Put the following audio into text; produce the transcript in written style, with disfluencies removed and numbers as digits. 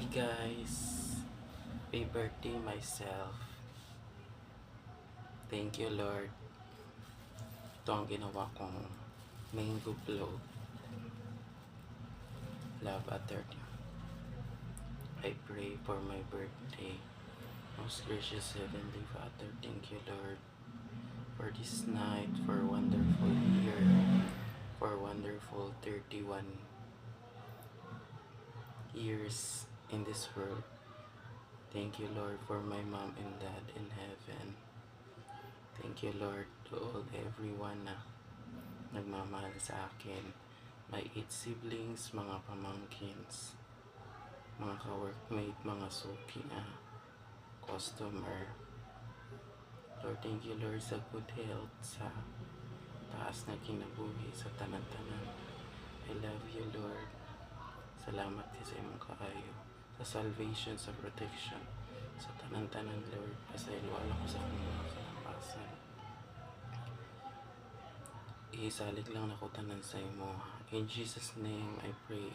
Hi guys! Happy birthday myself. Thank you Lord. Ito ang ginawa kong mango blow. Love Attorney. I pray for my birthday. Most gracious Heavenly Father, thank you Lord for this night, for wonderful year, for wonderful 31 years in this world. Thank you Lord for my mom and dad in heaven. Thank you Lord to all everyone na nagmamahal sa akin. My 8 siblings, mga pamangkins, mga ka-workmate, mga suki customer. Lord, thank you Lord sa good health, sa taas na kinabuhi, sa tanan-tanan. I love you Lord. Salamat sa imong kaayo, sa salvation, sa protection, sa tanan-tanan Lord. Pasaylo wala ko sa akong mga kalampasan. Isalig lang ako tanan sa imo. In Jesus' name I pray.